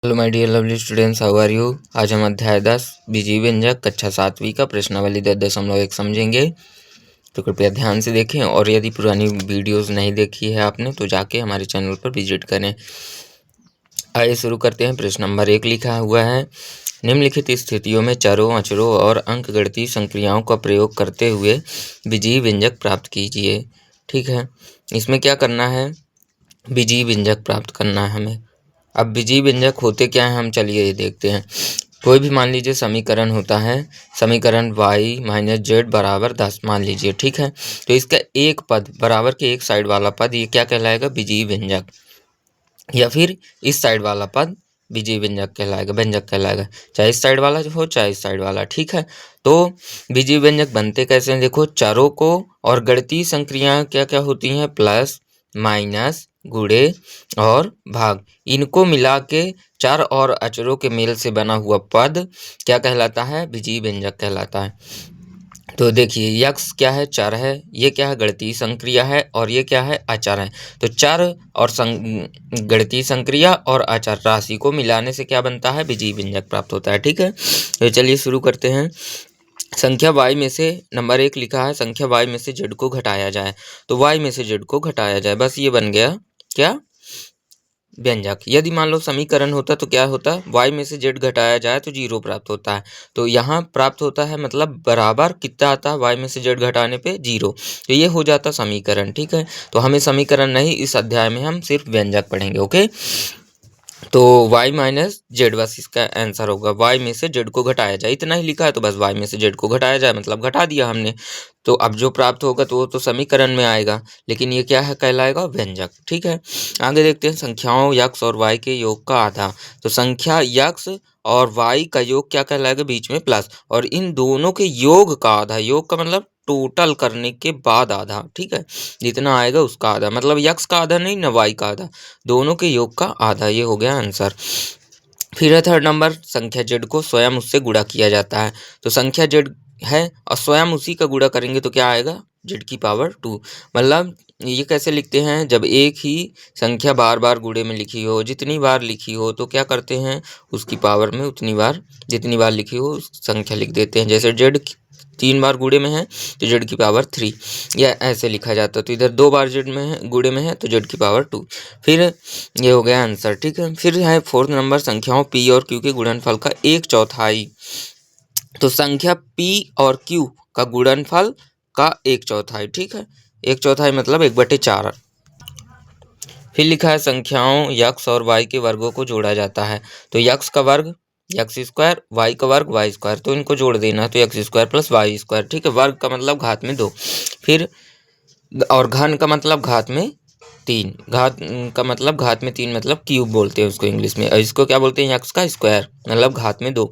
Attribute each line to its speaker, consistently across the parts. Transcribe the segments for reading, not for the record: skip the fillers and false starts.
Speaker 1: Hello my dear lovely students, how are you. आज हम अध्याय 10 बीजीय व्यंजक कक्षा 7वीं का प्रश्नावली 10.1 समझेंगे। तो कृपया ध्यान से देखें और यदि पुरानी वीडियोस नहीं देखी है आपने तो जाके हमारे चैनल पर विजिट करें। आइए शुरू करते हैं। प्रश्न नंबर 1 लिखा हुआ है, निम्नलिखित स्थितियों में चरों, अचरों और अंकगणितीय संक्रियाओं का प्रयोग करते हुए बीजीय व्यंजक प्राप्त कीजिए। ठीक है, इसमें क्या करना है, बीजीय व्यंजक प्राप्त करना है हमें। अब बीजीय व्यंजक होते क्या हैं, हम चलिए ये देखते हैं। कोई भी मान लीजिए समीकरण होता है, समीकरण y माइनस जेड बराबर 10 मान लीजिए। ठीक है, तो इसका एक पद बराबर के एक साइड वाला पद ये क्या कहलाएगा, बीजीय व्यंजक। या फिर इस साइड वाला पद बीजीय व्यंजक कहलाएगा, व्यंजक कहलाएगा, चाहे इस साइड वाला हो चाहे इस साइड वाला। ठीक है, तो बीजीय व्यंजक बनते कैसे हैं, देखो चरों को और गणितीय संक्रियाएं क्या क्या होती हैं, प्लस माइनस गुणे और भाग, इनको मिला के चर और अचरों के मेल से बना हुआ पद क्या कहलाता है, बीजीय व्यंजक कहलाता है। तो देखिए यक्स क्या है, चर है, ये क्या है, गणितीय संक्रिया है, और ये क्या है, अचर है। तो चर और गणितीय संक्रिया और अचर राशि को मिलाने से क्या बनता है, बीजीय व्यंजक प्राप्त होता है। ठीक है, तो चलिए शुरू करते हैं। संख्या y में से नंबर 1 लिखा है, संख्या y में से z को घटाया जाए। तो y में से z को घटाया जाए, बस ये बन गया क्या, व्यंजक। यदि मान लो समीकरण होता तो क्या होता, y में से z घटाया जाए तो 0 प्राप्त होता है। तो यहाँ प्राप्त होता है मतलब बराबर कितना आता है, y में से z घटाने पे 0। तो ये हो जाता समीकरण। ठीक है, तो हमें समीकरण नहीं, इस अध्याय में हम सिर्फ व्यंजक पढ़ेंगे। ओके, तो y माइनस जेड बस इसका आंसर होगा, y में से z को घटाया जाए, इतना ही लिखा है तो बस y में से z को घटाया जाए मतलब घटा दिया हमने। तो अब जो प्राप्त होगा तो वो तो समीकरण में आएगा, लेकिन ये क्या है, कहलाएगा व्यंजक। ठीक है, आगे देखते हैं, संख्याओं यक्स और y के योग का आधा। तो संख्या यक्स और y का योग क्या कहलाएगा, बीच में प्लस, और इन दोनों के योग का आधा, योग का मतलब टोटल करने के बाद आधा। ठीक है, जितना आएगा उसका आधा, मतलब यक्स का आधा नहीं ना y का आधा, दोनों के योग का आधा, ये हो गया आंसर। फिर है थर्ड नंबर, संख्या z को स्वयं उससे गुणा किया जाता है। तो संख्या z है और स्वयं उसी का गुणा करेंगे तो क्या आएगा, z की पावर 2। मतलब ये कैसे लिखते हैं, जब एक ही संख्या बार बार गुणे में लिखी हो, जितनी बार लिखी हो तो क्या करते हैं, उसकी पावर में उतनी बार, जितनी बार लिखी हो संख्या लिख देते हैं। जैसे z 3 बार गुणे में है तो z की पावर 3, या ऐसे लिखा जाता है। तो इधर 2 बार z में है, गुणे में है तो z की पावर 2। फिर ये हो गया आंसर। ठीक है, फिर है फोर्थ नंबर, संख्याओं p और q के गुणनफल का 1/4। तो संख्या p और q का गुणनफल का 1/4। ठीक है, 1/4 मतलब 1/4। फिर लिखा है, संख्याओं यक्स और y के वर्गों को जोड़ा जाता है। तो यक्स का वर्ग यक्स स्क्वायर, y का वर्ग y स्क्वायर, तो इनको जोड़ देना है, तो x square plus y square. ठीक है, वर्ग का मतलब घात में 2, फिर और घन का मतलब घात में 3, घात का मतलब घात में 3 मतलब क्यूब बोलते हैं उसको इंग्लिश में, और इसको क्या बोलते हैं, यक्स का स्क्वायर मतलब घात में 2।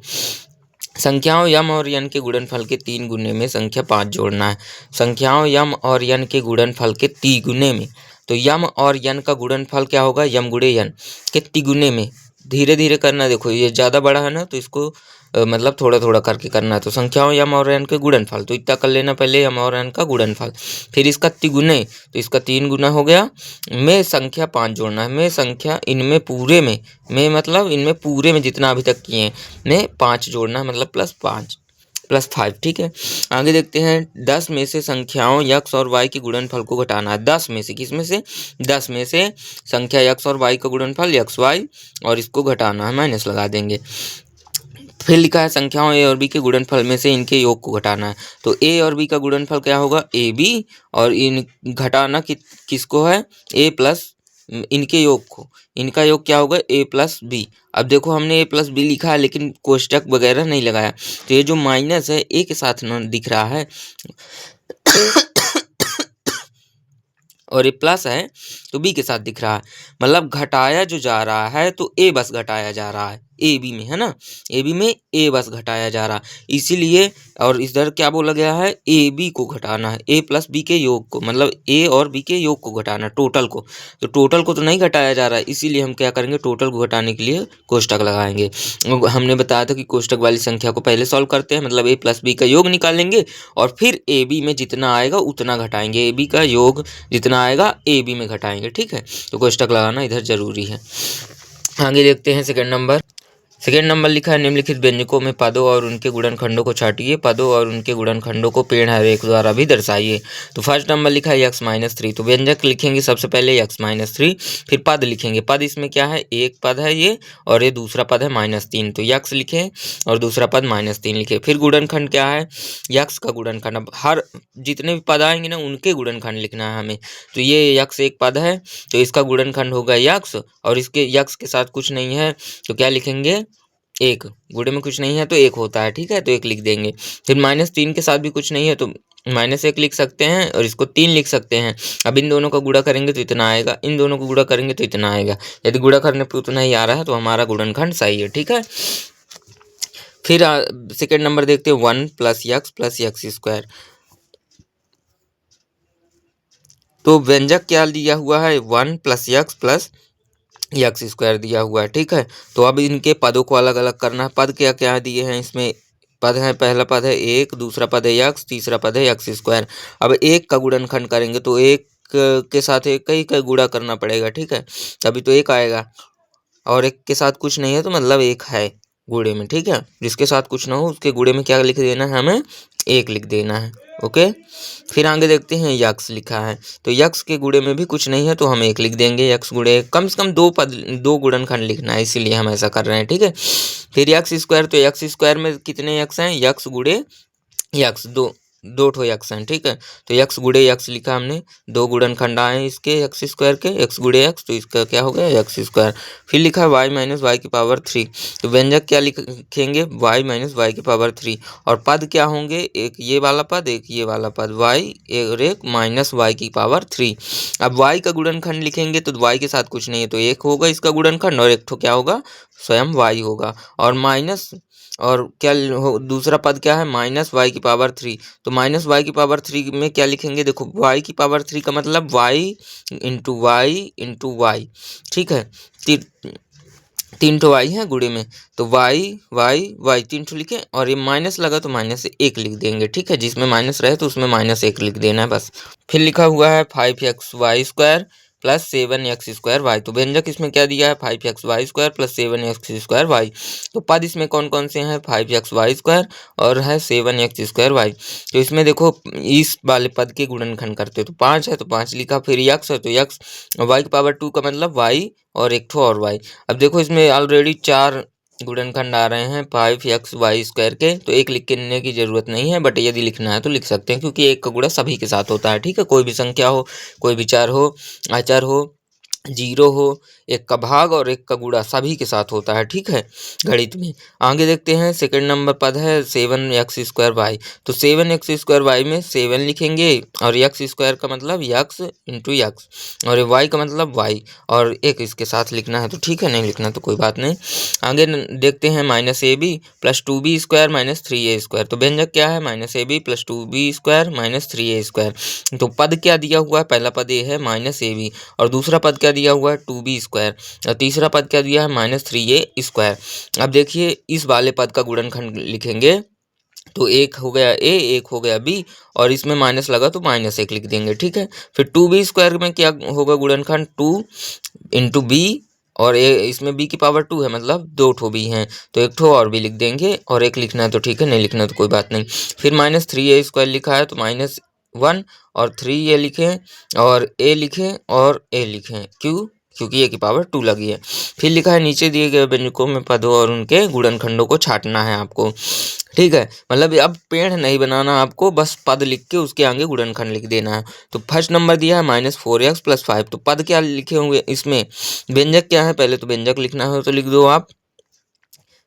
Speaker 1: संख्याओं यम और यन के गुणनफल के 3 गुने में संख्या 5 जोड़ना है। संख्याओं यम और यन के गुणनफल के तिगुने में, तो यम और यन का गुणनफल क्या होगा, यम गुणे यन के तिगुने में। धीरे धीरे करना, देखो ये ज़्यादा बड़ा है ना तो इसको मतलब थोड़ा थोड़ा करके करना है। तो संख्याओं यम और यन के गुणनफल, तो इतना कर लेना पहले, यम और यन का गुणनफल, फिर इसका तिगुने, तो इसका 3 गुना हो गया, में संख्या 5 जोड़ना है। में संख्या इनमें पूरे में मतलब इनमें पूरे में जितना अभी तक किए हैं में 5 जोड़ना है, मतलब +5। ठीक है, आगे देखते हैं, 10 में से संख्याओं यक्स और y के गुणनफल को घटाना है। 10 में से, किस में से, 10 में से संख्या यक्स और y का गुणनफल यक्स वाई, और इसको घटाना है, माइनस लगा देंगे। फिर लिखा है, संख्याओं a और b के गुणनफल में से इनके योग को घटाना है। तो a और b का गुणनफल क्या होगा, ए बी, और इन घटाना किसको है, a प्लस इनके योग को, इनका योग क्या होगा, a प्लस बी। अब देखो हमने a प्लस बी लिखा है लेकिन कोष्टक वगैरह नहीं लगाया, तो ये जो माइनस है a के साथ दिख रहा है और ये प्लस है तो b के साथ दिख रहा है, मतलब घटाया जो जा रहा है तो a बस घटाया जा रहा है, ए बी में है ना, ए बी में ए बस घटाया जा रहा, इसीलिए। और इधर क्या बोला गया है, ए बी को घटाना है, ए प्लस बी के योग को, मतलब ए और बी के योग को घटाना, टोटल को। तो टोटल को तो नहीं घटाया जा रहा है, इसीलिए हम क्या करेंगे, टोटल को घटाने के लिए कोष्टक लगाएंगे। हमने बताया था कि कोष्टक वाली संख्या को पहले सॉल्व करते हैं, मतलब ए प्लस बी का योग निकालेंगे और फिर ए बी में जितना आएगा उतना घटाएंगे, ए बी का योग जितना आएगा ए बी में घटाएंगे। ठीक है, तो कोष्टक लगाना इधर जरूरी है। आगे देखते हैं सेकेंड नंबर लिखा है निम्नलिखित व्यंजकों में पदों और उनके गुणनखंडों को छाटिए, पदों और उनके गुणनखंडों को पेड़ रेख द्वारा भी दर्शाइए। तो फर्स्ट नंबर लिखा है x-3। तो व्यंजक लिखेंगे सबसे पहले x-3, फिर पद लिखेंगे। पद इसमें क्या है, एक पद है ये और ये दूसरा पद है -3। तो x लिखे और दूसरा पद -3 लिखे। फिर गुणनखंड क्या है, x का गुणनखंड। अब हर जितने भी पद आएंगे ना उनके गुणनखंड लिखना है हमें। तो ये x एक पद है तो इसका गुणनखंड होगा x, और इसके x के साथ कुछ नहीं है तो क्या लिखेंगे, एक। गुणे में कुछ नहीं है तो एक होता है, ठीक है, तो एक लिख देंगे। फिर -3 के साथ भी कुछ नहीं है तो -1 लिख सकते हैं और इसको 3 लिख सकते हैं। अब इन दोनों का गुणा करेंगे तो इतना आएगा, इन दोनों को गुणा करेंगे तो इतना आएगा। यदि गुणा करने पर उतना ही आ रहा है तो हमारा गुणनखंड सही है, ठीक है। फिर सेकेंड नंबर देखते हैं 1 + x + तो व्यंजक क्या दिया हुआ है, 1 + x दिया हुआ है, ठीक है। तो अब इनके पदों को अलग अलग करना है। पद क्या क्या दिए हैं इसमें, पद है, पहला पद है 1, दूसरा पद है x, तीसरा पद है x²। अब एक का गुणनखंड करेंगे तो एक के साथ एक का गुणा करना पड़ेगा, ठीक है, तभी तो एक आएगा। और एक के साथ कुछ नहीं है तो मतलब एक है गुणे में, ठीक है। जिसके साथ कुछ ना हो उसके गुणे में क्या लिख देना है, हमें एक लिख देना है, ओके। फिर आगे देखते हैं यक्स लिखा है तो यक्स के गुणे में भी कुछ नहीं है तो हम एक लिख देंगे। यक्स गुणे कम से कम दो गुणनखंड लिखना है, इसीलिए हम ऐसा कर रहे हैं, ठीक है। फिर x², तो x² में कितने यक्स हैं, यक्स गुणे यक्स, दो ठो यक्स हैं, ठीक है। तो यक्स गुणे यक्स लिखा हमने, दो गुणनखंड आए इसके x² के, x गुणे यक्स, तो इसका क्या हो गया x²। फिर लिखा y - y⁻3। तो व्यंजक क्या लिखेंगे, y - y⁻3। और पद क्या होंगे, एक ये वाला पद, एक ये वाला पद, y और एक -y⁻3। अब y का गुणनखंड लिखेंगे तो y के साथ कुछ नहीं है तो एक होगा इसका गुणनखंड, और एक ठो क्या होगा, स्वयं y होगा। और माइनस, और क्या हो, दूसरा पद क्या है, -y⁻3। तो -y⁻3 में क्या लिखेंगे, देखो y⁻3 का मतलब y × y, ठीक है। तीन ठो y है गुणे में तो y 3 ठो लिखे, और ये माइनस लगा तो -1 लिख देंगे, ठीक है। जिसमें माइनस रहे तो उसमें -1 लिख देना है बस। फिर लिखा हुआ है 5xy² + 7x²y। तो व्यंजक इसमें क्या दिया है, 5xy² + 7x²y। तो पद इसमें कौन कौन से हैं, 5xy² और है 7x²y। तो इसमें देखो इस वाले पद के गुणनखंड करते हो तो 5 है तो 5 लिखा। फिर x है तो x, y⁻2 का मतलब y और एक ठो और y। अब देखो इसमें ऑलरेडी 4 गुणनखंड आ रहे हैं 5xy² के, तो एक लिख के लेने की जरूरत नहीं है, बट यदि लिखना है तो लिख सकते हैं क्योंकि एक का गुणा सभी के साथ होता है, ठीक है। कोई भी संख्या हो, कोई विचार हो, आचार हो, 0 हो, एक का भाग और एक का गुणा सभी के साथ होता है, ठीक है, गणित में। आगे देखते हैं सेकंड नंबर पद है 7x²y। तो 7x²y में 7 लिखेंगे और x² का मतलब x × x, और ये y का मतलब y, और एक इसके साथ लिखना है तो ठीक है, नहीं लिखना तो कोई बात नहीं। आगे देखते हैं -ab + 2b² - 3a²। तो व्यंजक क्या है, -ab + 2b² - 3a²। तो पद क्या दिया हुआ है, पहला पद ये है -ab, और दूसरा पद क्या दिया हुआ है 2b², और तीसरा पद क्या दिया है -3a²। अब देखिए इस वाले पद का गुणनखंड लिखेंगे तो एक हो गया a, एक हो गया b, और इसमें माइनस लगा तो -1 लिख देंगे, ठीक है। फिर 2b² में क्या होगा गुणनखंड, 2 × b, और इसमें b⁻2 है मतलब 2 ठो b हैं तो एक ठो और b लिख देंगे, और एक लिखना है तो ठीक है, नहीं लिखना तो कोई बात नहीं। फिर -3a² लिखा है तो -1 और 3a लिखें और a लिखें और a लिखें, क्योंकि a⁻2 लगी है। फिर लिखा है नीचे दिए गए व्यंजकों में पदों और उनके गुणनखंडों को छाटना है आपको, ठीक है। मतलब अब पेड़ नहीं बनाना आपको, बस पद लिख के उसके आगे गुणनखंड लिख देना है। तो फर्स्ट नंबर दिया है -4x + 5। तो पद क्या लिखे होंगे इसमें, व्यंजक क्या है, पहले तो व्यंजक लिखना हो तो लिख दो आप।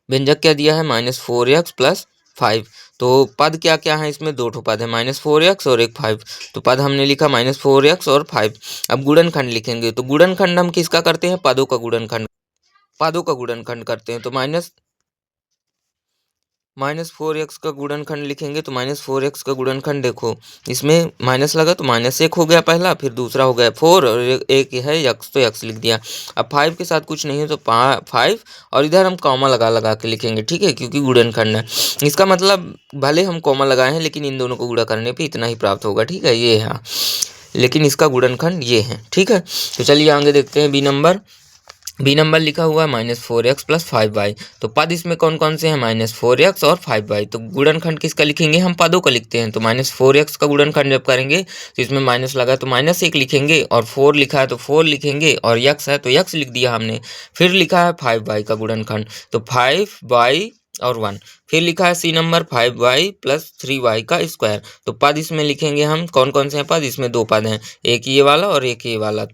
Speaker 1: व्यंजक क्या दिया है, -4x + 5। तो पद क्या क्या है इसमें, दो ठो पद है, -4x और एक 5। तो पद हमने लिखा -4x और 5। अब गुणनखंड लिखेंगे तो गुणनखंड हम किसका करते हैं, पदों का गुणनखंड करते हैं। तो -4x का गुणनखंड लिखेंगे तो -4x का गुणनखंड देखो इसमें माइनस लगा तो -1 हो गया पहला, फिर दूसरा हो गया 4 और एक है x तो x लिख दिया। अब 5 के साथ कुछ नहीं है तो 5, और इधर हम कॉमा लगा के लिखेंगे, ठीक है, क्योंकि गुणनखंड है। इसका मतलब भले हम कॉमा लगाए हैं लेकिन इन दोनों को गुणा करने पे इतना ही प्राप्त होगा, ठीक है, ये है, लेकिन इसका गुणनखंड ये है, ठीक है। तो चलिए आगे देखते हैं बी नंबर। बी नंबर लिखा हुआ है -4x प्लस 5y। तो पद इसमें कौन कौन से हैं, -4x और 5y। तो गुणनखंड किसका लिखेंगे, हम पदों का लिखते हैं। तो -4x का गुणनखंड जब करेंगे तो इसमें माइनस लगा तो -1 लिखेंगे, और 4 लिखा है तो 4 लिखेंगे, और x है तो x लिख दिया हमने। फिर लिखा है 5y का गुणनखंड, तो 5y और 1। फिर लिखा है सी नंबर 5y प्लस 3y का स्क्वायर। तो पद इसमें लिखेंगे हम, कौन कौन से हैं पद, इसमें 2 पद हैं, एक ये वाला और एक ये वाला।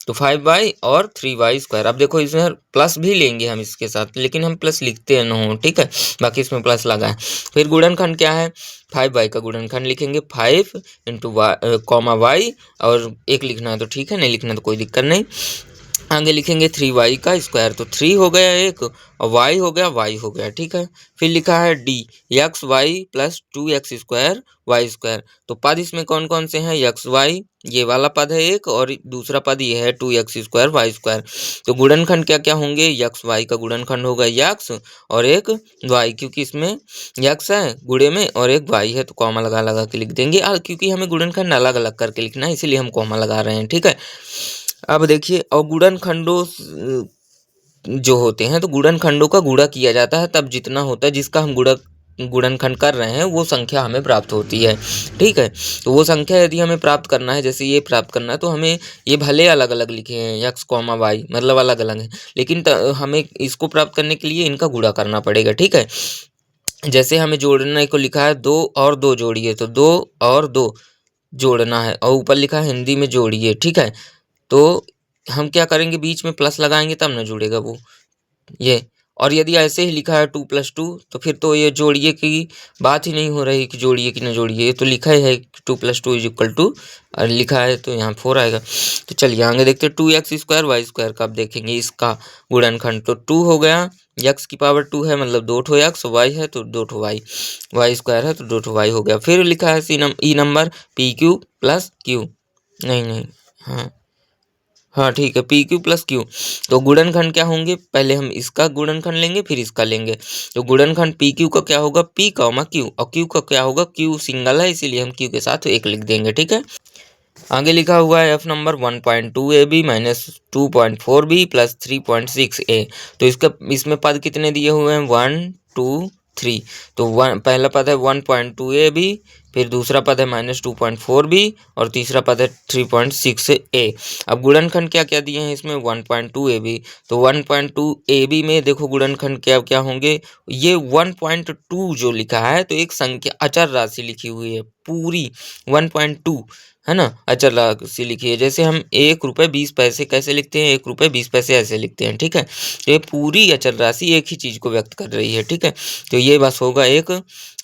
Speaker 1: तो 5y और 3y स्क्वायर। अब देखो इसमें प्लस भी लेंगे हम इसके साथ, लेकिन हम प्लस लिखते हैं न हो, ठीक है, बाकी इसमें प्लस लगा है। फिर गुणनखंड क्या है, 5y का गुणनखंड लिखेंगे 5 इंटू y, और 1 लिखना है तो ठीक है, नहीं लिखना तो कोई दिक्कत नहीं। आगे लिखेंगे 3y का स्क्वायर, तो 3 हो गया एक, और y हो गया, ठीक है। फिर लिखा है d, x y plus 2x square y square. तो पद इसमें कौन कौन से हैं, एक्स वाई ये वाला पद है एक, और दूसरा पद ये है 2x स्क्वायर वाई स्क्वायर। तो गुणनखंड क्या क्या होंगे, एक्स वाई का गुणनखंड होगा x और एक y, क्योंकि इसमें x है गुणे में और एक y है, तो कॉमा लगा लगा के लिख देंगे। क्योंकि हमें गुणनखंड अलग अलग करके लिखना है, इसीलिए हम कॉमा लगा रहे हैं, ठीक है। अब देखिए, और गुणनखंडों जो होते हैं, तो गुणनखंडों का गुणा किया जाता है, तब जितना होता है जिसका हम गुणनखंड कर रहे हैं वो संख्या हमें प्राप्त होती है, ठीक है। तो वो संख्या यदि हमें प्राप्त करना है, जैसे ये प्राप्त करना है, तो हमें ये भले अलग अलग लिखे हैं x, y, मतलब अलग अलग है, लेकिन हमें इसको प्राप्त करने के लिए इनका गुणा करना पड़ेगा, ठीक है। जैसे हमें जोड़ने को लिखा है 2 और 2 जोड़िए, तो 2 और 2 जोड़ना है, और ऊपर लिखा है हिंदी में जोड़िए, ठीक है। तो हम क्या करेंगे, बीच में प्लस लगाएंगे तब ना जुड़ेगा वो, ये। और यदि ऐसे ही लिखा है 2 + 2, तो फिर तो ये जोड़िए की बात ही नहीं हो रही कि जोड़िए कि न जोड़िए, ये तो लिखा ही है 2 + 2 = 2, और लिखा है तो यहाँ 4 आएगा। तो चलिए आगे देखते हैं, 2x स्क्वायर वाई स्क्वायर का अब देखेंगे इसका गुणनखंड। तो 2 हो गया, x की पावर 2 है मतलब 2 ठो x, y है तो 2 ठो y स्क्वायर है तो 2 ठो y हो गया। फिर लिखा है ई नंबर PQ प्लस Q, नहीं, हाँ ठीक है, PQ प्लस Q। तो गुणनखंड क्या होंगे, पहले हम इसका गुणनखंड लेंगे फिर इसका लेंगे। तो गुणनखंड PQ का क्या होगा, P, Q, और Q का क्या होगा, Q सिंगल है इसीलिए हम Q के साथ 1 लिख देंगे, ठीक है। आगे लिखा हुआ है F number 1.2AB minus 2.4B plus 3.6A। तो इसमें पद कितने दिए हुए हैं, 1 2 3। तो पहला पद है 1.2AB, फिर दूसरा पद है -2.4B, और तीसरा पद है 3.6A। अब गुणनखंड क्या क्या दिए हैं इसमें, 1.2AB। तो 1.2AB में देखो गुणनखंड क्या क्या होंगे, ये 1.2 जो लिखा है तो एक संख्या अचर राशि लिखी हुई है पूरी 1.2, है ना, अचर राशि लिखी है। जैसे हम 1 रुपये 20 पैसे कैसे लिखते हैं, 1 रुपये 20 पैसे ऐसे लिखते हैं, ठीक है। तो ये पूरी अचर राशि एक ही चीज़ को व्यक्त कर रही है, ठीक है। तो ये बस होगा एक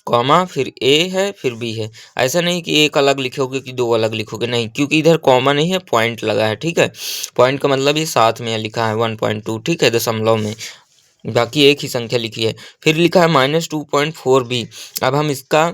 Speaker 1: कॉमा, फिर ए है फिर बी है। ऐसा नहीं कि एक अलग लिखोगे कि 2 अलग लिखोगे, नहीं, क्योंकि इधर कॉमा नहीं है, पॉइंट लगा है, ठीक है। पॉइंट का मतलब ये साथ में लिखा है 1.2, ठीक है, दशमलव में, बाकी एक ही संख्या लिखी है। फिर लिखा है -2.4B। अब हम इसका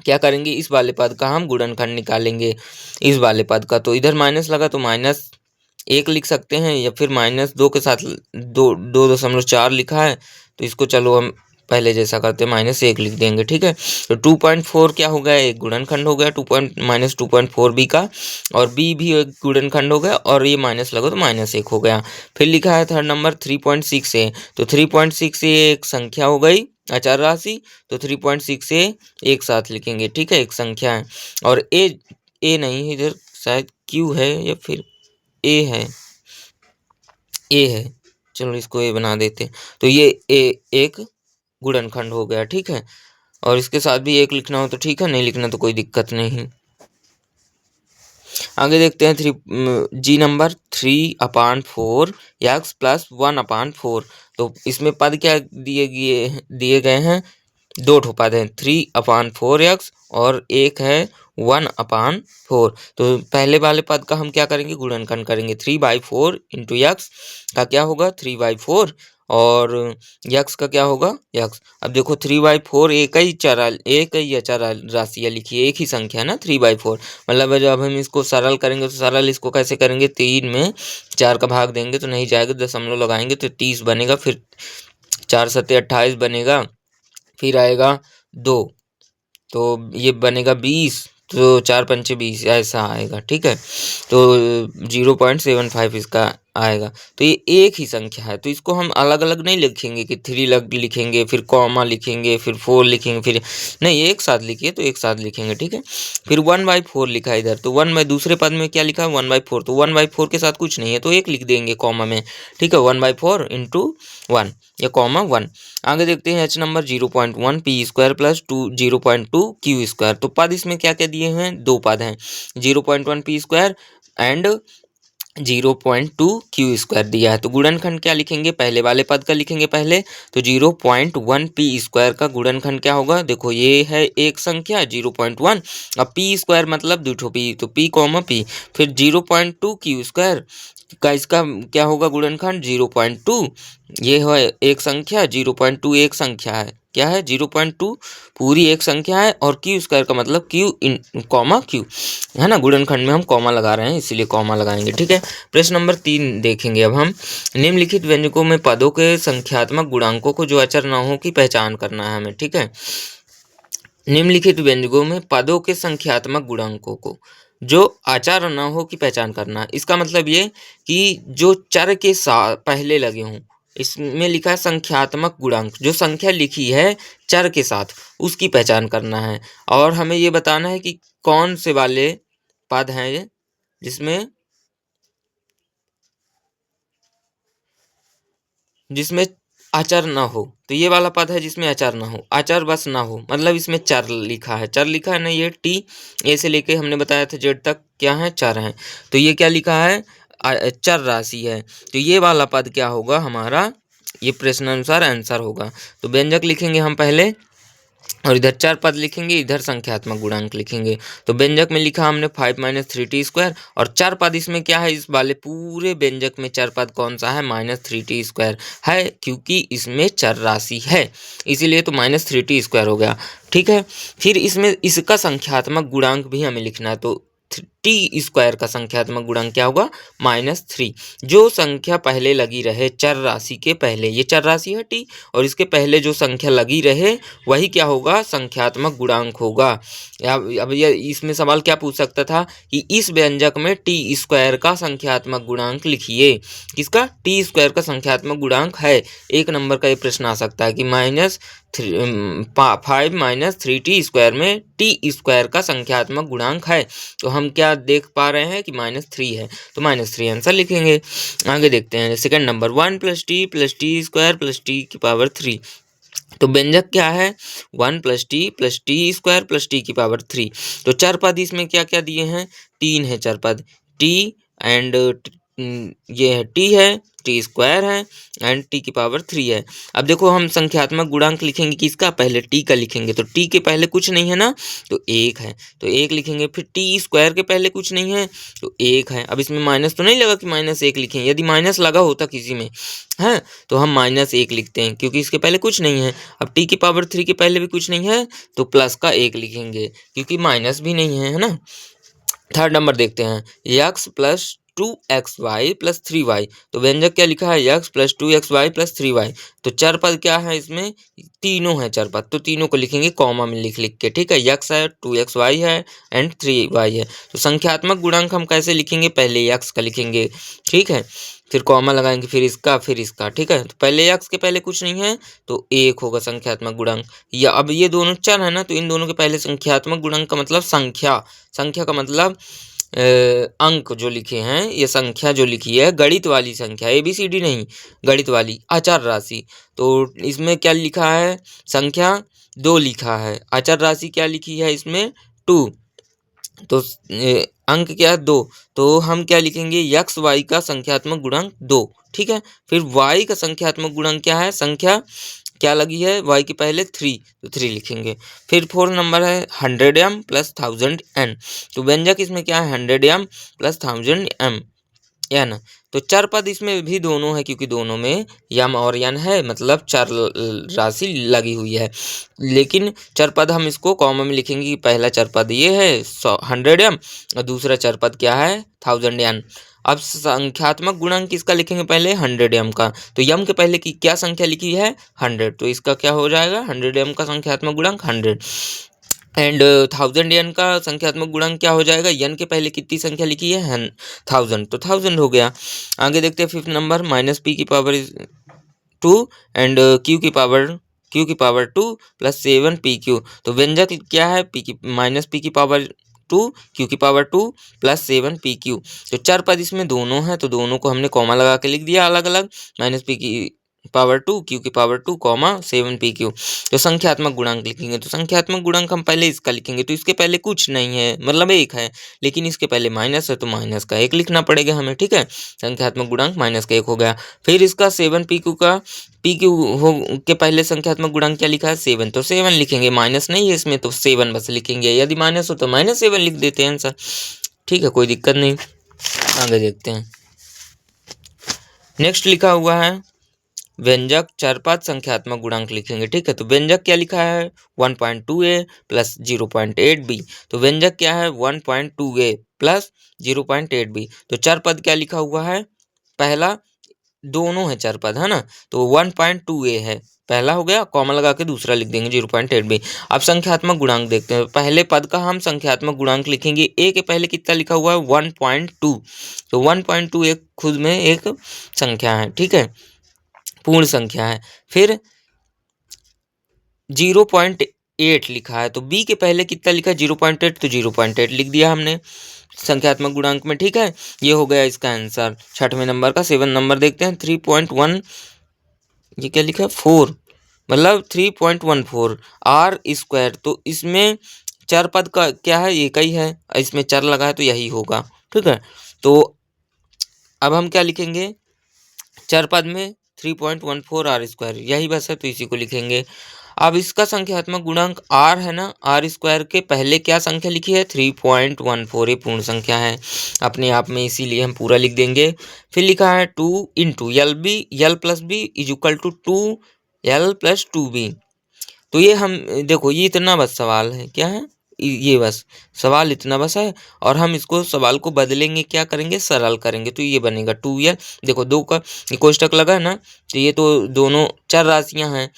Speaker 1: क्या करेंगे, इस वाले पद का हम गुणनखंड निकालेंगे, इस वाले पद का। तो इधर माइनस लगा तो -1 लिख सकते हैं, या फिर -2 के साथ 2.4 लिखा है, तो इसको चलो हम पहले जैसा करते हैं, -1 लिख देंगे, ठीक है। तो 2.4 क्या हो गया, एक गुणनखंड हो गया -2.4B का, और B भी एक गुणनखंड हो गया, और ये माइनस लगा तो -1 हो गया। फिर लिखा है थर्ड नंबर 3.6A। तो 3.6A एक संख्या हो गई अचर राशि, तो 3.6A एक साथ लिखेंगे, ठीक है, एक संख्या है। और ए नहीं है इधर, शायद Q है या फिर ए है, चलो इसको ए बना देते। तो ये ए एक गुणनखंड हो गया, ठीक है। और इसके साथ भी 1 लिखना हो तो ठीक है, नहीं लिखना तो कोई दिक्कत नहीं। आगे देखते हैं जी नंबर 3/4 x प्लस 1/4। तो इसमें पद क्या दिए गए हैं, 2 ठो पद हैं, 3/4x और एक है 1/4। तो पहले वाले पद का हम क्या करेंगे, गुणनखंड करेंगे। 3/4 इंटू x का क्या होगा, 3/4, और x का क्या होगा, x। अब देखो 3/4 एक ही अचर राशि लिखी है, एक ही संख्या है ना 3/4, मतलब जब हम इसको सरल करेंगे तो सरल इसको कैसे करेंगे, 3 में 4 का भाग देंगे तो नहीं जाएगा, दशमलव लगाएंगे तो 30 बनेगा, फिर 4 × 7 = 28 बनेगा, फिर आएगा 2, तो ये बनेगा 20, तो 4 × 5 = 20 ऐसा आएगा, ठीक है। तो 0.75 इसका आएगा। तो ये एक ही संख्या है, तो इसको हम अलग अलग नहीं लिखेंगे कि 3 लग लिखेंगे, फिर कॉमा लिखेंगे, फिर 4 लिखेंगे, फिर नहीं, एक साथ लिखिए तो एक साथ लिखेंगे, ठीक है। फिर 1/4 लिखा है इधर, तो 1 बाई दूसरे पद में क्या लिखा है 1/4, तो 1/4 के साथ कुछ नहीं है तो एक लिख देंगे कॉमा में, ठीक है। 1/4 इंटू 1 या कॉमा 1। आगे देखते हैं h number 0.1 P square plus 0.2 Q square. तो पद इसमें क्या क्या दिए हैं, दो पद हैं, 0.1 P square and 0.2 Q square दिया है। तो गुणनखंड क्या लिखेंगे, पहले वाले पद का लिखेंगे पहले, तो 0.1 पी स्क्वायर का गुणनखंड क्या होगा, देखो ये है एक संख्या 0.1, अब पी स्क्वायर मतलब दूठो पी, तो पी कॉमा पी, फिर 0.2 क्यू स्क्वायर का इसका क्या होगा गुणनखंड 0.2, ये है एक संख्या 0.2 एक संख्या है, क्या है 0.2 पूरी एक संख्या है, और क्यू स्क्वायर का मतलब क्यू इन कॉमा क्यू है ना, गुणनखंड में हम कॉमा लगा रहे हैं इसीलिए कॉमा लगाएंगे, ठीक है। प्रश्न नंबर 3 देखेंगे अब हम, निम्नलिखित व्यंजकों में पदों के संख्यात्मक गुणांकों को जो अचर न हो की पहचान करना है हमें, ठीक है। निम्नलिखित व्यंजकों में पदों के संख्यात्मक गुणांकों को जो अचर न हो की पहचान करना है। इसका मतलब ये कि जो चर के साथ पहले लगे हों, इसमें लिखा है संख्यात्मक गुणांक, जो संख्या लिखी है चर के साथ उसकी पहचान करना है, और हमें ये बताना है कि कौन से वाले पद हैं ये जिसमें अचर ना हो। तो ये वाला पद है जिसमें अचर ना हो, अचर बस ना हो, मतलब इसमें चर लिखा है, चर लिखा है ना, ये टी ए से लेके हमने बताया था जेड तक क्या है, चर हैं। तो ये क्या लिखा है, चर राशि है। तो ये वाला पद क्या होगा हमारा, ये प्रश्नानुसार आंसर होगा। तो व्यंजक लिखेंगे हम पहले, और इधर चर पद लिखेंगे, इधर संख्यात्मक गुणांक लिखेंगे। तो व्यंजक में लिखा हमने 5 - 3t स्क्वायर, और चर पद इसमें क्या है, इस वाले पूरे व्यंजक में चर पद कौन सा है, -3t स्क्वायर है, क्योंकि इसमें चर राशि है, इसीलिए तो -3t स्क्वायर हो गया, ठीक है। फिर इसमें इसका संख्यात्मक गुणांक भी हमें लिखना है, तो टी स्क्वायर का संख्यात्मक गुणांक क्या होगा -3। जो संख्या पहले लगी रहे चर राशि के पहले, ये चर राशि है टी, और इसके पहले जो संख्या लगी रहे वही क्या होगा, संख्यात्मक गुणांक होगा। अब ये इसमें सवाल क्या पूछ सकता था कि इस व्यंजक में टी स्क्वायर का संख्यात्मक गुणांक लिखिए, किसका, टी स्क्वायर का संख्यात्मक गुणांक है, 1 नंबर का ये प्रश्न आ सकता है कि -5 - 3t स्क्वायर में टी स्क्वायर का संख्यात्मक गुणांक है। तो हम क्या देख पा रहे हैं कि -3 है, तो -3 आंसर लिखेंगे। आगे देखते हैं second number, 1 + t + t square + t की पावर 3। तो व्यंजक क्या है 1 + t + t स्क्वायर + t की पावर 3। तो चर पद इसमें क्या क्या दिए हैं, 3 है चर पद, t एंड ये है t है, टी स्क्वायर है एंड टी की पावर 3 है। अब देखो हम संख्यात्मक गुणांक लिखेंगे किसका, पहले टी का लिखेंगे, तो टी के पहले कुछ नहीं है ना, तो 1 है, तो 1 लिखेंगे। फिर टी स्क्वायर के पहले कुछ नहीं है, तो 1 है। अब इसमें माइनस तो नहीं लगा कि -1 लिखें, यदि माइनस लगा होता किसी में है तो हम -1 लिखते हैं, क्योंकि इसके पहले कुछ नहीं है। अब टी की पावर 3 के पहले भी कुछ नहीं है, तो प्लस का 1 लिखेंगे, क्योंकि माइनस भी नहीं है ना। थर्ड नंबर देखते हैं, x + 2xy + 3y। तो व्यंजक क्या लिखा है, x + 2xy + 3y। तो चर पद क्या है, इसमें तीनों है चर पद, तो तीनों को लिखेंगे कॉमा में लिख के, ठीक है। x है, 2xy है एंड 3y है। तो संख्यात्मक गुणांक हम कैसे लिखेंगे, पहले x का लिखेंगे, ठीक है, फिर कॉमा लगाएंगे, फिर इसका, ठीक है। तो पहले x के पहले कुछ नहीं है, तो 1 होगा संख्यात्मक गुणांक। या अब ये दोनों चर है ना, तो इन दोनों के पहले संख्यात्मक गुणांक का मतलब संख्या का मतलब अंक जो लिखे हैं, ये संख्या जो लिखी है गणित वाली संख्या, ABCD नहीं, गणित वाली अचर राशि। तो इसमें क्या लिखा है, संख्या 2 लिखा है, अचर राशि क्या लिखी है इसमें 2, तो अंक क्या है 2, तो हम क्या लिखेंगे x y का संख्यात्मक गुणांक 2, ठीक है। फिर y का संख्यात्मक गुणांक क्या है, संख्या क्या लगी है y के पहले 3, तो 3 लिखेंगे। फिर 4 नंबर है 100m + 1000n। तो व्यंजक इसमें क्या है 100m + 1000m n। तो चर पद इसमें भी दोनों है, क्योंकि दोनों में यम और यन है, मतलब चर राशि लगी हुई है। लेकिन चर पद हम इसको कॉमा में लिखेंगे कि पहला चर पद ये है 100m और दूसरा चर पद क्या है 1000n। अब संख्यात्मक गुणांक किसका लिखेंगे, पहले 100m का। तो यम के पहले की क्या संख्या लिखी है 100, तो इसका क्या हो जाएगा 100m का संख्यात्मक गुणांक 100। एंड 1000 n का संख्यात्मक गुणांक क्या हो जाएगा, n के पहले कितनी संख्या लिखी है 1000, तो 1000 हो गया। आगे देखते हैं 5th नंबर, माइनस पी की पावर 2 एंड क्यू की पावर 2 प्लस 7 pq। तो व्यंजक क्या है, पी की माइनस पी की पावर 2 क्यू की पावर 2 प्लस 7 pq। तो चार पद इसमें दोनों हैं, तो दोनों को हमने कॉमा लगा के लिख दिया अलग अलग, माइनस पी की पावर 2 क्यू की पावर 2 कॉमा 7 pq। तो संख्यात्मक गुणांक लिखेंगे, तो संख्यात्मक गुणांक हम पहले इसका लिखेंगे, तो इसके पहले कुछ नहीं है मतलब एक है, लेकिन इसके पहले माइनस है तो माइनस का एक लिखना पड़ेगा हमें, ठीक है। संख्यात्मक गुणांक माइनस का एक हो गया। फिर इसका 7pq का pq हो के पहले संख्यात्मक गुणांक क्या लिखा है 7, तो 7 लिखेंगे, माइनस नहीं है इसमें तो 7 बस लिखेंगे, यदि माइनस हो तो -7 लिख देते हैं आंसर, ठीक है, कोई दिक्कत नहीं। आगे देखते हैं, नेक्स्ट लिखा हुआ है व्यंजक चरपद संख्यात्मक गुणांक लिखेंगे, ठीक है। तो व्यंजक क्या लिखा है 1.2a प्लस 0.8b। तो व्यंजक क्या है 1.2a प्लस 0.8b। तो चरपद क्या लिखा हुआ है, पहला दोनों है चरपद है ना, तो 1.2a है पहला हो गया, कॉमा लगा के दूसरा लिख देंगे 0.8b। अब संख्यात्मक गुणांक देखते हैं, पहले पद का हम संख्यात्मक गुणांक लिखेंगे, a के पहले कितना लिखा हुआ है 1.2, तो 1.2 एक खुद में एक संख्या है, ठीक है, पूर्ण संख्या है। फिर 0.8 लिखा है, तो b के पहले कितना लिखा है 0.8, तो 0.8 लिख दिया हमने संख्यात्मक गुणांक में, ठीक है। ये हो गया इसका आंसर 6वें नंबर का। 7 नंबर देखते हैं 3.1, ये क्या लिखा है 4, मतलब 3.14 आर स्क्वायर। तो इसमें चर पद का क्या है, एक ही है, इसमें चर लगा है तो यही होगा, ठीक है। तो अब हम क्या लिखेंगे, चर पद में 3.14 आर स्क्वायर यही बस है, तो इसी को लिखेंगे। अब इसका संख्यात्मक गुणांक r है ना, आर स्क्वायर के पहले क्या संख्या लिखी है 3.14, ये पूर्ण संख्या है अपने आप में, इसीलिए हम पूरा लिख देंगे। फिर लिखा है 2 into l plus b is equal to 2l plus 2b। तो ये हम देखो, ये इतना बस सवाल है, क्या है ये बस सवाल इतना बस है, और हम इसको सवाल को बदलेंगे, क्या करेंगे सरल करेंगे, तो ये बनेगा 2l। देखो दो का कोष्टक लगा है ना, तो ये तो दोनों चार राशियां हैं,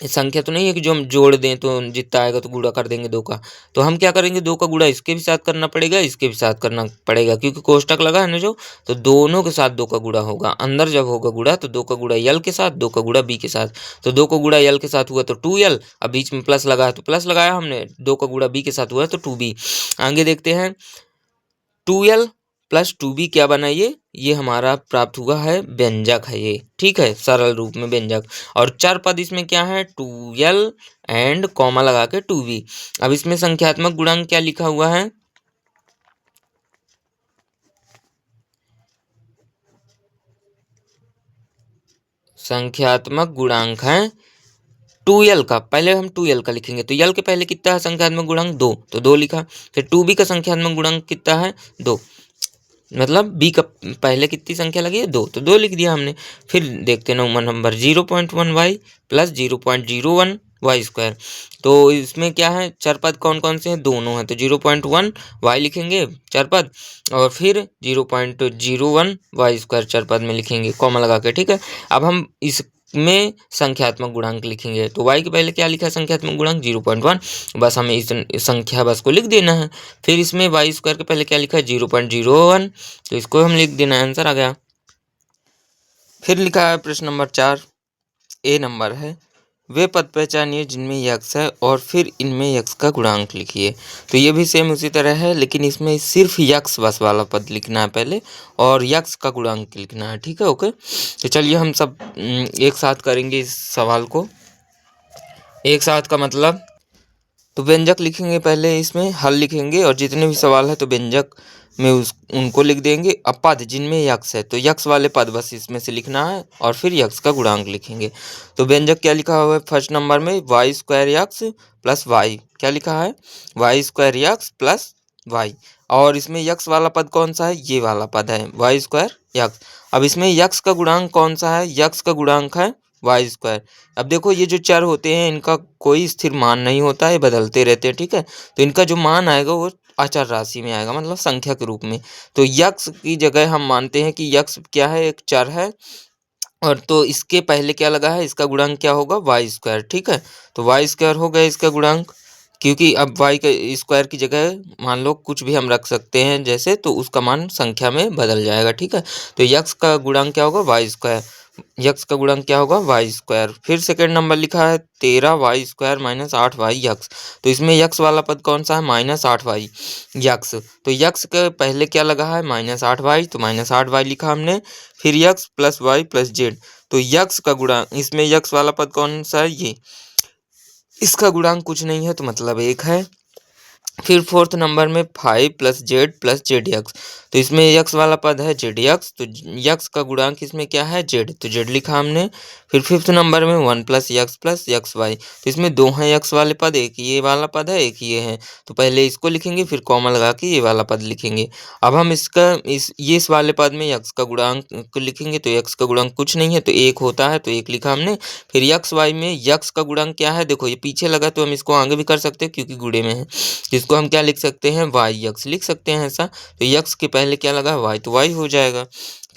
Speaker 1: संख्या तो नहीं है कि जो हम जोड़ दें तो जितना आएगा तो गुणा कर देंगे दो का। तो हम क्या करेंगे, दो का गुणा इसके भी साथ करना पड़ेगा, इसके भी साथ करना पड़ेगा, क्योंकि कोष्टक लगा है ना जो, तो दोनों के साथ दो का गुणा होगा। अंदर जब होगा गुणा तो दो का गुणा यल के साथ, दो का गुणा बी के साथ। तो दो का गुणा यल के साथ हुआ तो 2l, अब बीच में प्लस लगा है तो प्लस लगाया हमने, दो का गुणा बी के साथ हुआ तो 2b। आगे देखते हैं 2l प्लस 2b क्या बना, ये हमारा प्राप्त हुआ है व्यंजक है ये, ठीक है, सरल रूप में व्यंजक। और चार पद इसमें क्या है 2l एंड कॉमा लगा के 2b। अब इसमें संख्यात्मक गुणांक क्या लिखा हुआ है, संख्यात्मक गुणांक है 2l का, पहले हम 2l का लिखेंगे, तो यल के पहले कितना है संख्यात्मक गुणांक 2, तो 2 लिखा। फिर 2b का संख्यात्मक गुणांक कितना है 2, मतलब बी का पहले कितनी संख्या लगी है 2, तो 2 लिख दिया हमने। फिर देखते हैं 9 number 0.1y plus 0.01 Y square. तो इसमें क्या है चरपद कौन कौन से हैं, दोनों हैं, तो 0.1 y लिखेंगे चरपद, और फिर 0.01 वाई स्क्वायर चरपद में लिखेंगे कॉमा लगा के, ठीक है। अब हम इसमें संख्यात्मक गुणांक लिखेंगे, तो y के पहले क्या लिखा है संख्यात्मक गुणांक 0.1, बस हमें इस संख्या बस को लिख देना है। फिर इसमें वाई स्क्वायर के पहले क्या लिखा है 0.01, तो इसको हम लिख देना है, आंसर आ गया। फिर लिखा है प्रश्न नंबर 4, ए नंबर है, वे पद पहचानिए जिनमें यक्स है और फिर इनमें यक्स का गुणांक लिखिए। तो ये भी सेम उसी तरह है, लेकिन इसमें सिर्फ यक्स बस वाला पद लिखना है पहले, और यक्स का गुणांक लिखना है, ठीक है, ओके। तो चलिए हम सब एक साथ करेंगे इस सवाल को, एक साथ का मतलब, तो व्यंजक लिखेंगे पहले, इसमें हल लिखेंगे, और जितने भी सवाल है तो व्यंजक में उनको लिख देंगे। अब पद जिनमें यक्स है तो यक्स वाले पद बस इसमें से लिखना है, और फिर यक्स का गुणांक लिखेंगे। तो व्यंजक क्या लिखा हुआ है फर्स्ट नंबर में, y square x plus y, क्या लिखा है y square x plus y. और इसमें यक्स वाला पद कौन सा है, ये वाला पद है वाई स्क्वायर यक्स। अब इसमें यक्स का गुणांक कौन सा है, यक्स का गुणांक है वाई स्क्वायर। अब देखो ये जो चर होते हैं इनका कोई स्थिर मान नहीं होता है, बदलते रहते हैं, ठीक है। तो इनका जो मान आएगा वो अचर राशि में आएगा, मतलब संख्या के रूप में। तो यक्स की जगह हम मानते हैं कि यक्स क्या है, एक चर है, और तो इसके पहले क्या लगा है, इसका गुणांक क्या होगा वाई स्क्वायर, ठीक है। तो वाई स्क्वायर हो गया इसका गुणांक, क्योंकि अब y के स्क्वायर की जगह मान लो कुछ भी हम रख सकते हैं जैसे, तो उसका मान संख्या में बदल जाएगा, ठीक है। तो x का गुणांक क्या होगा, वाई स्क्वायर। यक्स का गुणांक क्या होगा, वाई स्क्वायर। फिर सेकेंड नंबर लिखा है 13y² माइनस 8y यक्स। तो इसमें यक्स वाला पद कौन सा है, -8y यक्स। तो यक्स के पहले क्या लगा है, -8y, तो -8y लिखा हमने। फिर x plus y plus z. तो यक्स का गुणांक, इसमें यक्स वाला पद कौन सा है, ये। इसका गुणांक कुछ नहीं है तो मतलब 1 है। फिर फोर्थ नंबर में 5 प्लस जेड यक्स। तो इसमें यक्स वाला पद है जेड यक्स, तो यक्स का गुणांक इसमें क्या है, जेड, तो जेड लिखा हमने। फिर फिफ्थ नंबर में 1 प्लस यक्स वाई। तो इसमें दो हैं यक्स वाले पद, एक ये वाला पद है, एक ये है। तो पहले इसको लिखेंगे, फिर कॉमा लगा के ये वाला पद लिखेंगे। अब हम इस वाले पद में यक्स का गुणांक लिखेंगे, तो यक्स का गुणांक कुछ नहीं है तो 1 होता है, तो 1 लिखा हमने। फिर यक्स वाई में यक्स का गुणांक क्या है, देखो ये पीछे लगा तो हम इसको आगे भी कर सकते हैं क्योंकि गुणे में है। इसको हम क्या लिख सकते हैं, वाई यक्स लिख सकते हैं ऐसा। तो यक्स के पहले क्या लगा, वाई, तो वाई हो जाएगा।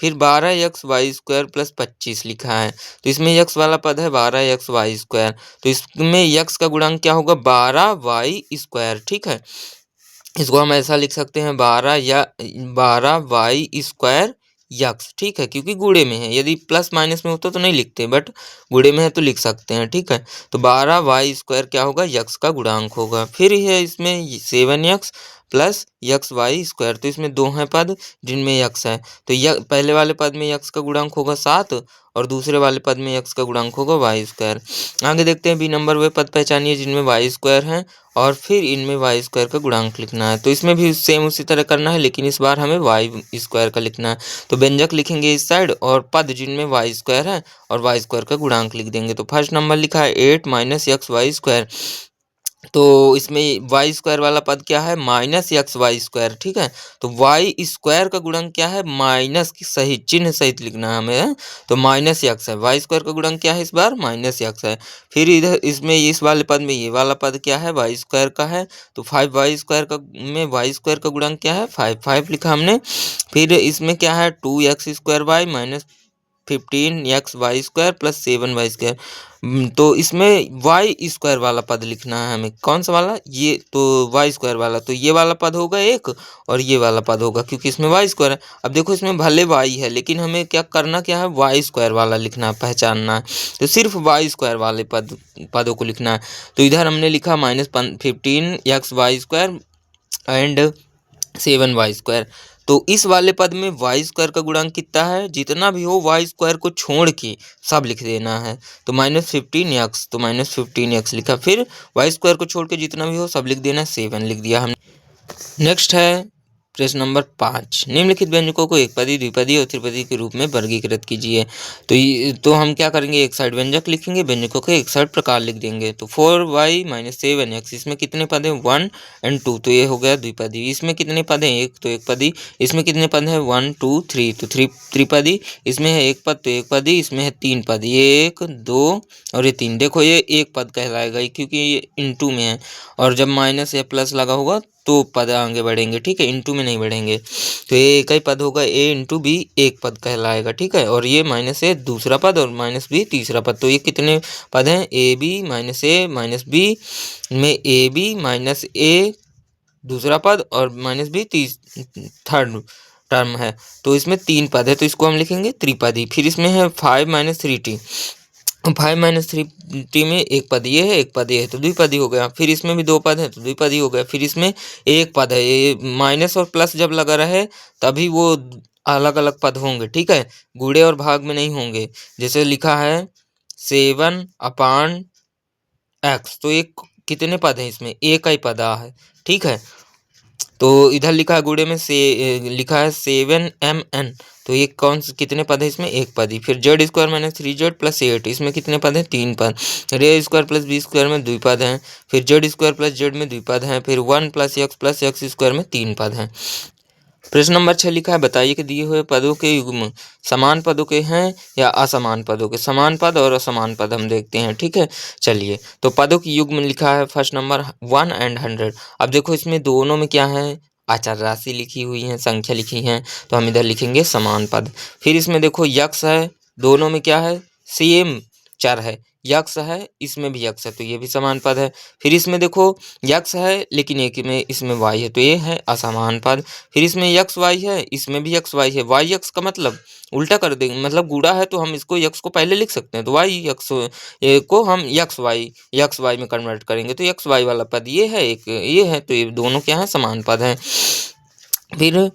Speaker 1: फिर 12x² प्लस 25 लिखा है। तो इसमें यक्स वाला पद है 12x²। तो इसमें यक्स का गुणांक क्या होगा, 12y², ठीक है। इसको हम ऐसा लिख सकते हैं 12y² यक्स, ठीक है, क्योंकि गुणे में है। यदि प्लस माइनस में होता तो नहीं लिखते, बट गुणे में है तो लिख सकते हैं, ठीक है। तो 12y² क्या होगा, यक्स का गुणांक होगा। फिर है इसमें 7x प्लस yx²। तो इसमें दो हैं पद जिनमें यक्स है, तो पहले वाले पद में यक्स का गुणांक होगा 7 और दूसरे वाले पद में यक्स का गुणांक होगा y²। आगे देखते हैं बी नंबर, वे पद पहचानिए जिनमें y² है और फिर इनमें y² का गुणांक लिखना है। तो इसमें भी सेम उसी तरह करना है, लेकिन इस बार हमें y² का लिखना है। तो व्यंजक लिखेंगे इस साइड और पद जिनमें y² है और y² का गुणांक लिख देंगे। तो फर्स्ट नंबर लिखा है 8 माइनस xy²। तो इसमें y² वाला पद क्या है, -xy², ठीक है। तो y² का गुणांक क्या है, माइनस की सही चिन्ह सहित लिखना है हमें, तो -x है। y² का गुणांक क्या है इस बार, -x है। फिर इधर इसमें इस वाले पद में ये वाला पद क्या है, y² का है। तो 5y² का में y² का गुणांक क्या है, 5 लिखा हमने। फिर इसमें क्या है 2x² minus 15xy² plus 7y²। तो इसमें y² वाला पद लिखना है हमें, कौन सा वाला, ये, तो y² वाला। तो ये वाला पद होगा एक और ये वाला पद होगा क्योंकि इसमें y² है। अब देखो इसमें भले y है लेकिन हमें क्या करना, क्या है, y² वाला लिखना है, पहचानना है। तो सिर्फ y² वाले पदों को लिखना है। तो इधर हमने लिखा -15xy² एंड 7y²। तो इस वाले पद में y² का गुणांक कितना है, जितना भी हो y² को छोड़ के सब लिख देना है। तो -15x, तो -15x लिखा। फिर y² को छोड़ के जितना भी हो सब लिख देना है, 7 लिख दिया हमने। नेक्स्ट है प्रश्न नंबर 5, निम्नलिखित व्यंजकों को एक पदी, द्विपदी और त्रिपदी के रूप में वर्गीकृत कीजिए। तो हम क्या करेंगे, एक साइड व्यंजक लिखेंगे, व्यंजकों के एक साइड प्रकार लिख देंगे। तो 4y माइनस 7x, इसमें कितने पद हैं, 1 और 2, तो ये हो गया द्विपदी। इसमें कितने पद हैं, एक, तो एक पदी। इसमें कितने पद हैं, 1 2 3, तो त्रिपदी। इसमें है एक पद, तो एक पदी। इसमें है 3 पद, ये 1 2 और ये 3। देखो ये एक पद कहलाएगा क्योंकि ये इनटू में है, और जब माइनस या प्लस लगा होगा तो पद आगे बढ़ेंगे, ठीक है, इनटू में नहीं बढ़ेंगे। तो ये एक ही पद होगा, a इंटू बी एक पद कहलाएगा, ठीक है। और ये माइनस ए दूसरा पद और माइनस बी तीसरा पद। तो ये कितने पद हैं, a b minus a minus b में ए बी माइनस ए दूसरा पद और माइनस बी थर्ड टर्म है। तो इसमें 3 पद है, तो इसको हम लिखेंगे त्रिपदी। फिर इसमें है 5 माइनस 3t, 5 माइनस 3t में एक पद ये है, एक पद ये है, तो द्विपदी हो गया। फिर इसमें भी 2 पद है तो द्विपदी हो गया। फिर इसमें एक पद है, ये माइनस और प्लस जब लगा रहे तभी वो अलग अलग पद होंगे, ठीक है, गुणे और भाग में नहीं होंगे। जैसे लिखा है 7/x, तो एक कितने पद हैं इसमें, एक ही पद है, ठीक है। तो इधर लिखा है गुणे में से लिखा है 7mn, तो ये कौन से कितने पद है इसमें, एक पद ही। फिर z² माइनस 3z प्लस 8, इसमें कितने पद हैं, 3 पद। a² प्लस b² में द्विपद हैं। फिर z² प्लस z में द्विपद हैं। फिर 1 प्लस x² में 3 पद हैं। प्रश्न नंबर 6 लिखा है, बताइए कि दिए हुए पदों के युग्म समान पदों के हैं या असमान पदों के। समान पद और असमान पद हम देखते हैं, ठीक है। चलिए, तो पदों की युग्म लिखा है फर्स्ट नंबर 1 और 100। अब देखो इसमें दोनों में क्या है, आचार राशि लिखी हुई है, संख्या लिखी है, तो हम इधर लिखेंगे समान पद। फिर इसमें देखो यक्स है, दोनों में क्या है, सेम चर है, यक्स है, इसमें भी यक्स है तो ये भी समान पद है। फिर इसमें देखो यक्स है लेकिन एक में इसमें वाई है तो ये है असमान पद। फिर इसमें यक्स वाई है, इसमें भी यक्स वाई है। वाई यक्स का मतलब उल्टा कर देंगे, मतलब गुणा है तो हम इसको यक्स को पहले लिख सकते हैं, तो वाई यक्स को हम यक्स वाई में कन्वर्ट करेंगे तो यक्स वाई वाला पद ये है, एक ये है, तो ये दोनों क्या है, समान पद हैं। फिर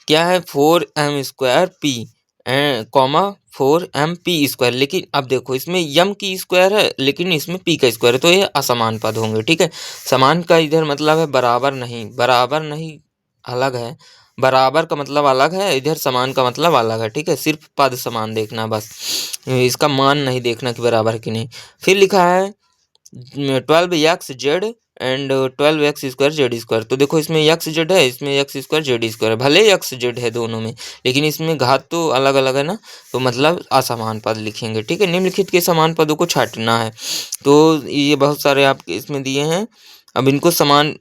Speaker 1: क्या है 4m² p comma 4m p², लेकिन अब देखो इसमें यम की स्क्वायर है लेकिन इसमें p का स्क्वायर है तो ये असमान पद होंगे। ठीक है, समान का इधर मतलब है बराबर नहीं अलग है, बराबर का मतलब अलग है, इधर समान का मतलब अलग है। ठीक है, सिर्फ पद समान देखना, बस इसका मान नहीं देखना कि बराबर कि नहीं। फिर लिखा है 12x(z) एंड 12x² z², तो देखो इसमें x z है, इसमें x² z² है, भले x z है दोनों में लेकिन इसमें घात तो अलग अलग है ना, तो मतलब असमान पद लिखेंगे। ठीक है, निम्नलिखित के समान पदों को छांटना है, तो ये बहुत सारे आपके इसमें दिए हैं, अब इनको समान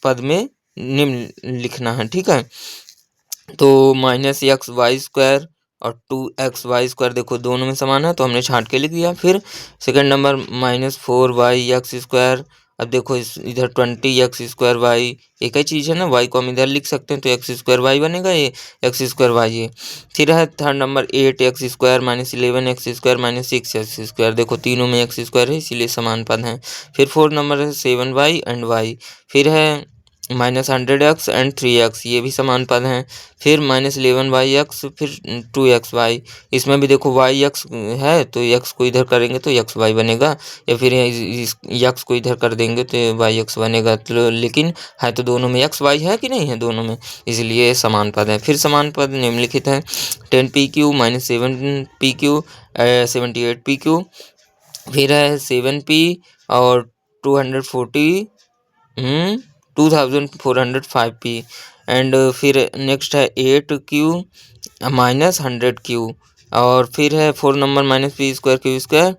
Speaker 1: पद में निम्न लिखना है। ठीक है, तो -xy² और 2xy² देखो दोनों में समान है तो हमने छांट के लिख दिया। फिर सेकंड नंबर -4yx², अब देखो इधर 20x²y, एक ही चीज़ है ना, y को हम इधर लिख सकते हैं तो x² y बनेगा, ये x² y है। फिर है third number 8x² -11x² -6x², देखो तीनों में x² है इसीलिए समान पद हैं। फिर फोर्थ नंबर है 7y एंड y, फिर है -100x एंड 3x, ये भी समान पद हैं। फिर -11yx, फिर 2xy, इसमें भी देखो yx है तो x को इधर करेंगे तो xy बनेगा, या फिर x को इधर कर देंगे तो yx बनेगा, तो लेकिन है तो दोनों में xy है कि नहीं है, दोनों में, इसलिए समान पद है। फिर समान पद निम्नलिखित हैं 10pq -7pq 78pq, फिर है 7p और 2405p, एंड फिर नेक्स्ट है 8q -100q, और फिर है 4 number -p²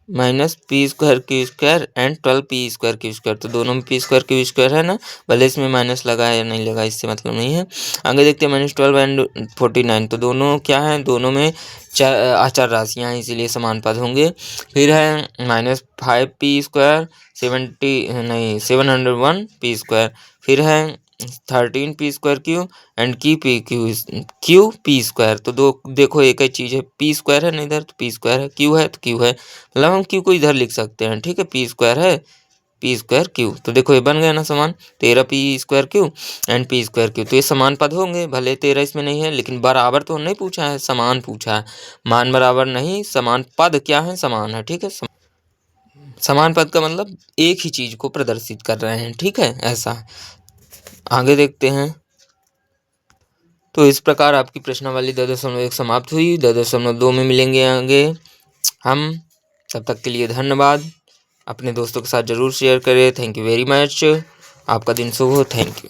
Speaker 1: -p² and 12p², तो दोनों में p² है ना, भले इसमें माइनस लगा है या नहीं लगा इससे मतलब नहीं है। आगे देखते हैं -12 एंड 49, तो दोनों क्या है, दोनों में अचर राशियाँ हैं इसीलिए समान पद होंगे। फिर है -5p² 701p², फिर है 13p²q एंड q p², तो देखो एक ही चीज़ है, p² है ना इधर तो p² है, q है तो q है, मतलब हम q को इधर लिख सकते हैं। ठीक है, p² है p²q, तो देखो ये बन गया ना समान, 13p²q एंड p²q, तो ये समान पद होंगे, भले 13 इसमें नहीं है लेकिन बराबर तो नहीं पूछा है, समान पूछा है, मान बराबर नहीं, समान पद क्या है, समान है। ठीक है, समान पद का मतलब एक ही चीज को प्रदर्शित कर रहे हैं। ठीक है, ऐसा। आगे देखते हैं, तो इस प्रकार आपकी प्रश्नावली 10.1 समाप्त हुई। 10.2 में मिलेंगे आगे हम, तब तक के लिए धन्यवाद। अपने दोस्तों के साथ ज़रूर शेयर करें। Thank you very much. आपका दिन शुभ हो। Thank you.